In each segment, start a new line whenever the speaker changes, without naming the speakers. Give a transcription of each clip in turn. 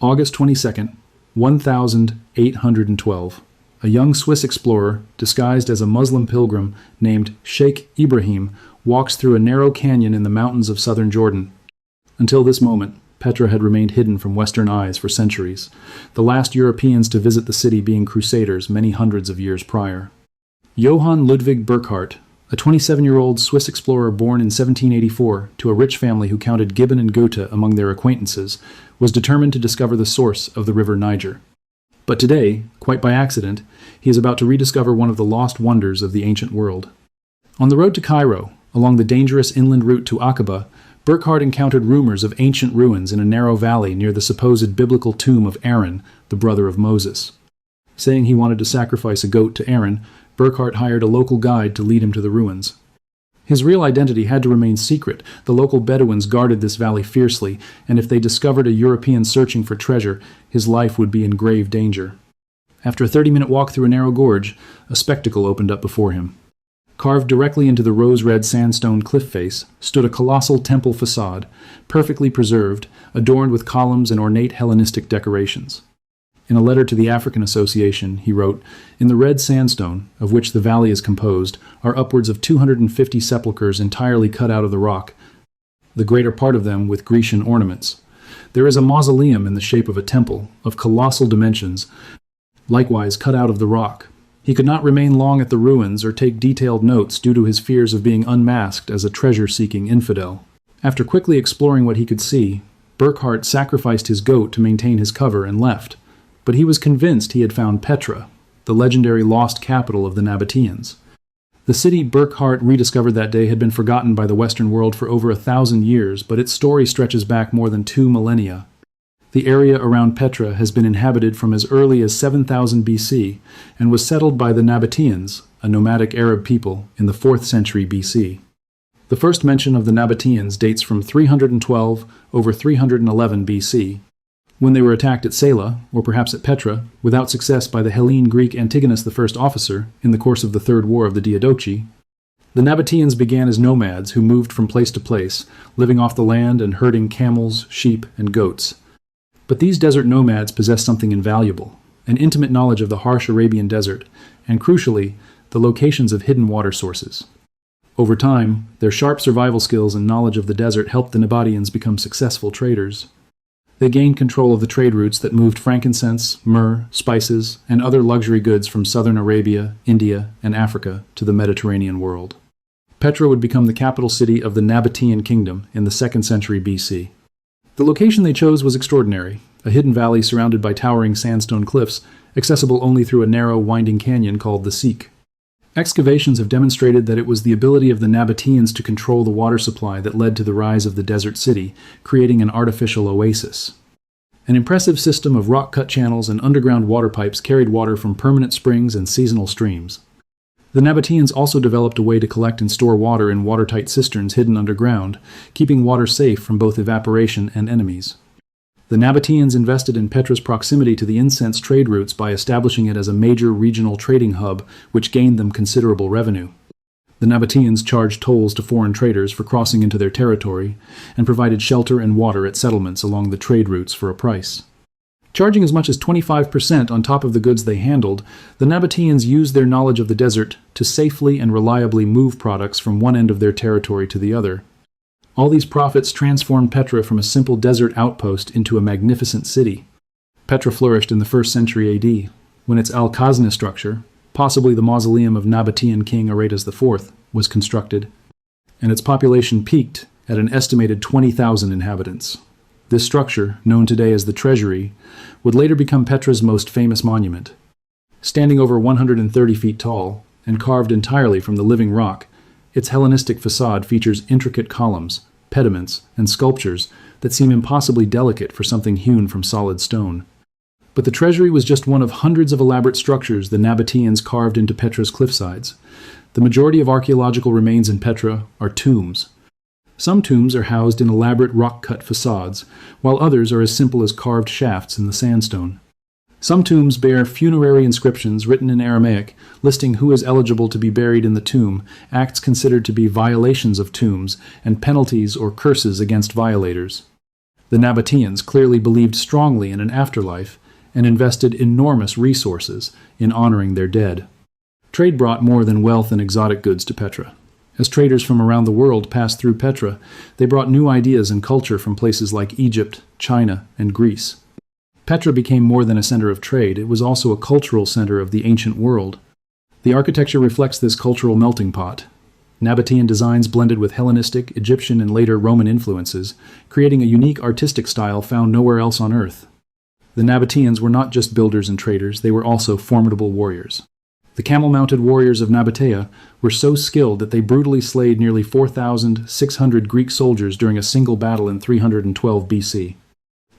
August 22nd, 1812. A young Swiss explorer, disguised as a Muslim pilgrim named Sheikh Ibrahim, walks through a narrow canyon in the mountains of southern Jordan. Until this moment, Petra had remained hidden from Western eyes for centuries, the last Europeans to visit the city being crusaders many hundreds of years prior. Johann Ludwig Burckhardt, a 27-year-old Swiss explorer born in 1784 to a rich family who counted Gibbon and Goethe among their acquaintances, was determined to discover the source of the river Niger. But today, quite by accident, he is about to rediscover one of the lost wonders of the ancient world. On the road to Cairo, along the dangerous inland route to Aqaba, Burckhardt encountered rumors of ancient ruins in a narrow valley near the supposed biblical tomb of Aaron, the brother of Moses. Saying he wanted to sacrifice a goat to Aaron, Burckhardt hired a local guide to lead him to the ruins. His real identity had to remain secret. The local Bedouins guarded this valley fiercely, and if they discovered a European searching for treasure, his life would be in grave danger. After a 30-minute walk through a narrow gorge, a spectacle opened up before him. Carved directly into the rose-red sandstone cliff face stood a colossal temple facade, perfectly preserved, adorned with columns and ornate Hellenistic decorations. In a letter to the African Association, he wrote, "In the red sandstone, of which the valley is composed, are upwards of 250 sepulchres entirely cut out of the rock, the greater part of them with Grecian ornaments. There is a mausoleum in the shape of a temple, of colossal dimensions, likewise cut out of the rock. He could not remain long at the ruins or take detailed notes due to his fears of being unmasked as a treasure-seeking infidel. After quickly exploring what he could see, Burckhardt sacrificed his goat to maintain his cover and left. But he was convinced he had found Petra, the legendary lost capital of the Nabataeans. The city Burckhardt rediscovered that day had been forgotten by the Western world for over 1,000 years, but its story stretches back more than 2 millennia. The area around Petra has been inhabited from as early as 7000 BC and was settled by the Nabataeans, a nomadic Arab people, in the 4th century BC. The first mention of the Nabataeans dates from 312 over 311 BC, when they were attacked at Sela, or perhaps at Petra, without success by the Hellene Greek Antigonus I officer in the course of the Third War of the Diadochi. The Nabataeans began as nomads who moved from place to place, living off the land and herding camels, sheep, and goats. But these desert nomads possessed something invaluable, an intimate knowledge of the harsh Arabian desert, and crucially, the locations of hidden water sources. Over time, their sharp survival skills and knowledge of the desert helped the Nabataeans become successful traders. They gained control of the trade routes that moved frankincense, myrrh, spices, and other luxury goods from southern Arabia, India, and Africa to the Mediterranean world. Petra would become the capital city of the Nabataean kingdom in the 2nd century BC. The location they chose was extraordinary, a hidden valley surrounded by towering sandstone cliffs, accessible only through a narrow, winding canyon called the Seek. Excavations have demonstrated that it was the ability of the Nabataeans to control the water supply that led to the rise of the desert city, creating an artificial oasis. An impressive system of rock-cut channels and underground water pipes carried water from permanent springs and seasonal streams. The Nabataeans also developed a way to collect and store water in watertight cisterns hidden underground, keeping water safe from both evaporation and enemies. The Nabataeans invested in Petra's proximity to the incense trade routes by establishing it as a major regional trading hub, which gained them considerable revenue. The Nabataeans charged tolls to foreign traders for crossing into their territory, and provided shelter and water at settlements along the trade routes for a price. Charging as much as 25% on top of the goods they handled, the Nabataeans used their knowledge of the desert to safely and reliably move products from one end of their territory to the other. All these profits transformed Petra from a simple desert outpost into a magnificent city. Petra flourished in the 1st century AD, when its Al-Khazneh structure, possibly the mausoleum of Nabataean king Aretas IV, was constructed, and its population peaked at an estimated 20,000 inhabitants. This structure, known today as the Treasury, would later become Petra's most famous monument. Standing over 130 feet tall, and carved entirely from the living rock, its Hellenistic facade features intricate columns, pediments, and sculptures that seem impossibly delicate for something hewn from solid stone. But the Treasury was just one of hundreds of elaborate structures the Nabataeans carved into Petra's cliffsides. The majority of archaeological remains in Petra are tombs. Some tombs are housed in elaborate rock-cut facades, while others are as simple as carved shafts in the sandstone. Some tombs bear funerary inscriptions written in Aramaic, listing who is eligible to be buried in the tomb, acts considered to be violations of tombs, and penalties or curses against violators. The Nabataeans clearly believed strongly in an afterlife and invested enormous resources in honoring their dead. Trade brought more than wealth and exotic goods to Petra. As traders from around the world passed through Petra, they brought new ideas and culture from places like Egypt, China, and Greece. Petra became more than a center of trade, it was also a cultural center of the ancient world. The architecture reflects this cultural melting pot. Nabataean designs blended with Hellenistic, Egyptian, and later Roman influences, creating a unique artistic style found nowhere else on Earth. The Nabataeans were not just builders and traders, they were also formidable warriors. The camel-mounted warriors of Nabataea were so skilled that they brutally slayed nearly 4,600 Greek soldiers during a single battle in 312 BC.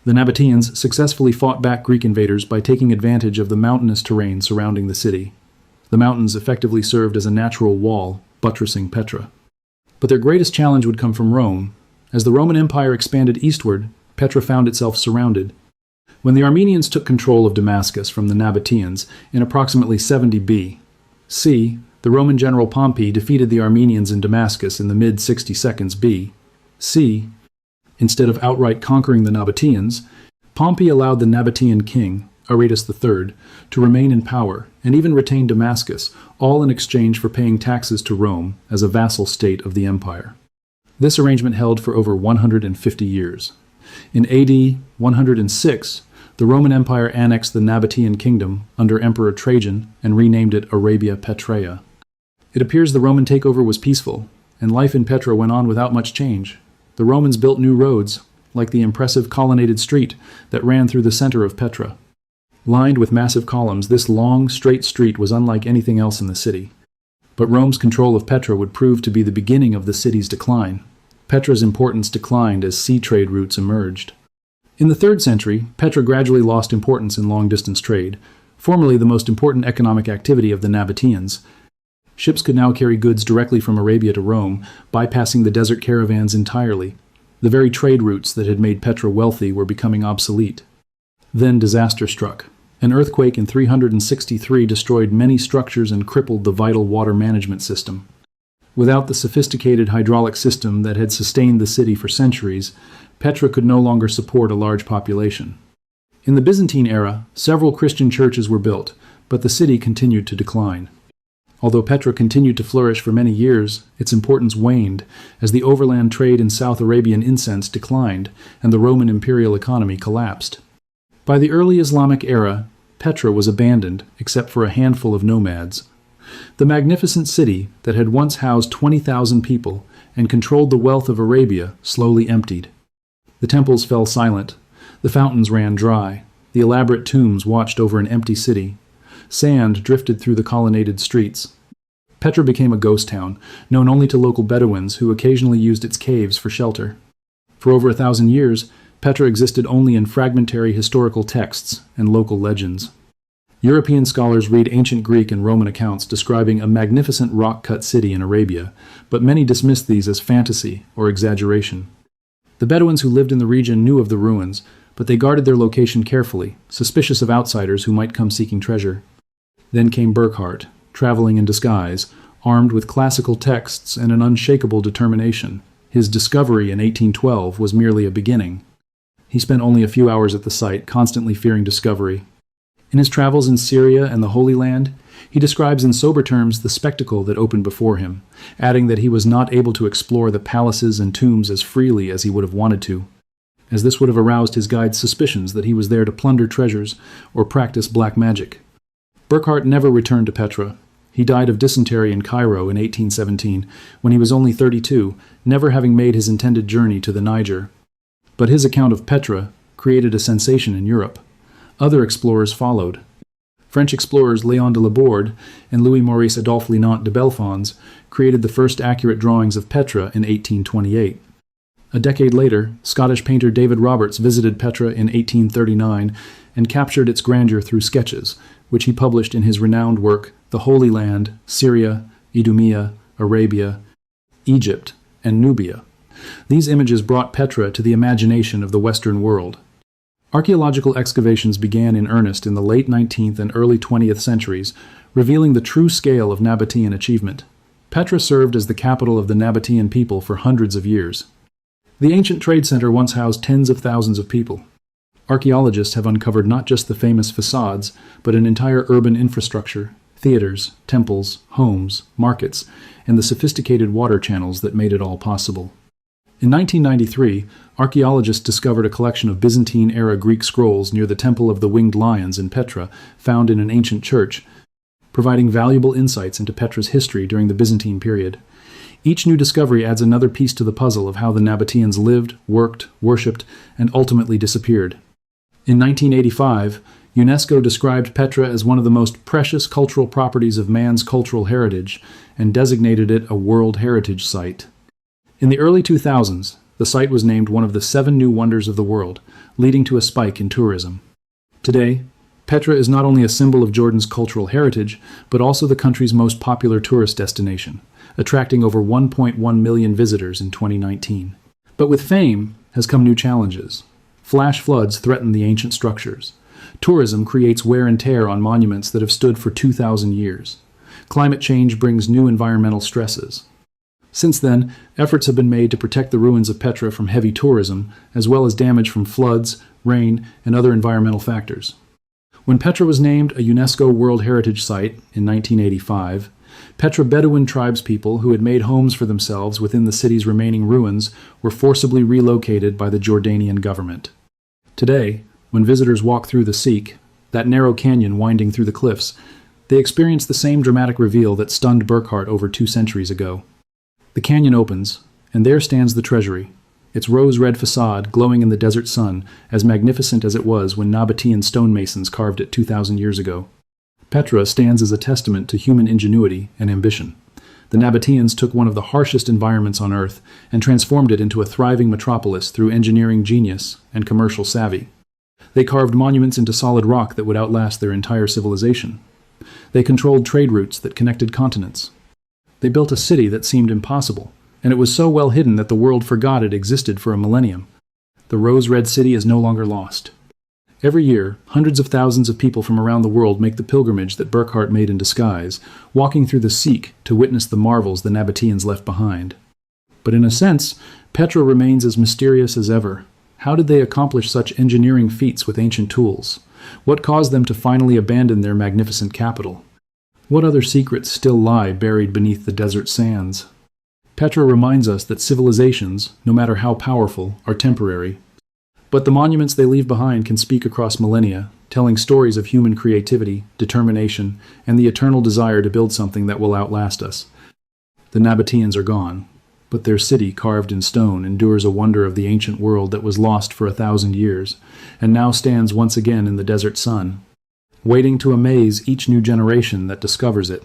The Nabataeans successfully fought back Greek invaders by taking advantage of the mountainous terrain surrounding the city. The mountains effectively served as a natural wall, buttressing Petra. But their greatest challenge would come from Rome. As the Roman Empire expanded eastward, Petra found itself surrounded. When the Armenians took control of Damascus from the Nabataeans in approximately 70 B.C., the Roman general Pompey defeated the Armenians in Damascus in the mid-62nd B.C. Instead of outright conquering the Nabataeans, Pompey allowed the Nabataean king, Aretas III, to remain in power and even retain Damascus, all in exchange for paying taxes to Rome as a vassal state of the empire. This arrangement held for over 150 years. In AD 106, the Roman Empire annexed the Nabataean kingdom under Emperor Trajan and renamed it Arabia Petraea. It appears the Roman takeover was peaceful, and life in Petra went on without much change. The Romans built new roads, like the impressive colonnaded street that ran through the center of Petra. Lined with massive columns, this long, straight street was unlike anything else in the city. But Rome's control of Petra would prove to be the beginning of the city's decline. Petra's importance declined as sea trade routes emerged. In the 3rd century, Petra gradually lost importance in long-distance trade, formerly the most important economic activity of the Nabataeans. Ships could now carry goods directly from Arabia to Rome, bypassing the desert caravans entirely. The very trade routes that had made Petra wealthy were becoming obsolete. Then disaster struck. An earthquake in 363 destroyed many structures and crippled the vital water management system. Without the sophisticated hydraulic system that had sustained the city for centuries, Petra could no longer support a large population. In the Byzantine era, several Christian churches were built, but the city continued to decline. Although Petra continued to flourish for many years, its importance waned as the overland trade in South Arabian incense declined and the Roman imperial economy collapsed. By the early Islamic era, Petra was abandoned except for a handful of nomads. The magnificent city that had once housed 20,000 people and controlled the wealth of Arabia slowly emptied. The temples fell silent, the fountains ran dry, the elaborate tombs watched over an empty city. Sand drifted through the colonnaded streets. Petra became a ghost town, known only to local Bedouins who occasionally used its caves for shelter. For over 1,000 years, Petra existed only in fragmentary historical texts and local legends. European scholars read ancient Greek and Roman accounts describing a magnificent rock-cut city in Arabia, but many dismissed these as fantasy or exaggeration. The Bedouins who lived in the region knew of the ruins, but they guarded their location carefully, suspicious of outsiders who might come seeking treasure. Then came Burckhardt, traveling in disguise, armed with classical texts and an unshakable determination. His discovery in 1812 was merely a beginning. He spent only a few hours at the site, constantly fearing discovery. In his travels in Syria and the Holy Land, he describes in sober terms the spectacle that opened before him, adding that he was not able to explore the palaces and tombs as freely as he would have wanted to, as this would have aroused his guide's suspicions that he was there to plunder treasures or practice black magic. Burckhardt never returned to Petra. He died of dysentery in Cairo in 1817, when he was only 32, never having made his intended journey to the Niger. But his account of Petra created a sensation in Europe. Other explorers followed. French explorers Léon de Laborde and Louis-Maurice Adolphe Linant de Bellefonds created the first accurate drawings of Petra in 1828. A decade later, Scottish painter David Roberts visited Petra in 1839 and captured its grandeur through sketches, which he published in his renowned work The Holy Land, Syria, Idumea, Arabia, Egypt, and Nubia. These images brought Petra to the imagination of the Western world. Archaeological excavations began in earnest in the late 19th and early 20th centuries, revealing the true scale of Nabataean achievement. Petra served as the capital of the Nabataean people for hundreds of years. The ancient trade center once housed tens of thousands of people. Archaeologists have uncovered not just the famous facades, but an entire urban infrastructure, theaters, temples, homes, markets, and the sophisticated water channels that made it all possible. In 1993, archaeologists discovered a collection of Byzantine-era Greek scrolls near the Temple of the Winged Lions in Petra, found in an ancient church, providing valuable insights into Petra's history during the Byzantine period. Each new discovery adds another piece to the puzzle of how the Nabataeans lived, worked, worshipped, and ultimately disappeared. In 1985, UNESCO described Petra as one of the most precious cultural properties of man's cultural heritage and designated it a World Heritage Site. In the early 2000s, the site was named one of the 7 new wonders of the world, leading to a spike in tourism. Today, Petra is not only a symbol of Jordan's cultural heritage, but also the country's most popular tourist destination, attracting over 1.1 million visitors in 2019. But with fame has come new challenges. Flash floods threaten the ancient structures. Tourism creates wear and tear on monuments that have stood for 2,000 years. Climate change brings new environmental stresses. Since then, efforts have been made to protect the ruins of Petra from heavy tourism, as well as damage from floods, rain, and other environmental factors. When Petra was named a UNESCO World Heritage Site in 1985, Petra Bedouin tribespeople who had made homes for themselves within the city's remaining ruins were forcibly relocated by the Jordanian government. Today, when visitors walk through the Sikh, that narrow canyon winding through the cliffs, they experience the same dramatic reveal that stunned Burckhardt over 2 centuries ago. The canyon opens, and there stands the Treasury, its rose-red facade glowing in the desert sun, as magnificent as it was when Nabataean stonemasons carved it 2,000 years ago. Petra stands as a testament to human ingenuity and ambition. The Nabataeans took one of the harshest environments on Earth and transformed it into a thriving metropolis through engineering genius and commercial savvy. They carved monuments into solid rock that would outlast their entire civilization. They controlled trade routes that connected continents. They built a city that seemed impossible, and it was so well hidden that the world forgot it existed for a millennium. The rose-red city is no longer lost. Every year, hundreds of thousands of people from around the world make the pilgrimage that Burckhardt made in disguise, walking through the Sikh to witness the marvels the Nabataeans left behind. But in a sense, Petra remains as mysterious as ever. How did they accomplish such engineering feats with ancient tools? What caused them to finally abandon their magnificent capital? What other secrets still lie buried beneath the desert sands? Petra reminds us that civilizations, no matter how powerful, are temporary. But the monuments they leave behind can speak across millennia, telling stories of human creativity, determination, and the eternal desire to build something that will outlast us. The Nabataeans are gone, but their city carved in stone endures a wonder of the ancient world that was lost for 1,000 years, and now stands once again in the desert sun, waiting to amaze each new generation that discovers it.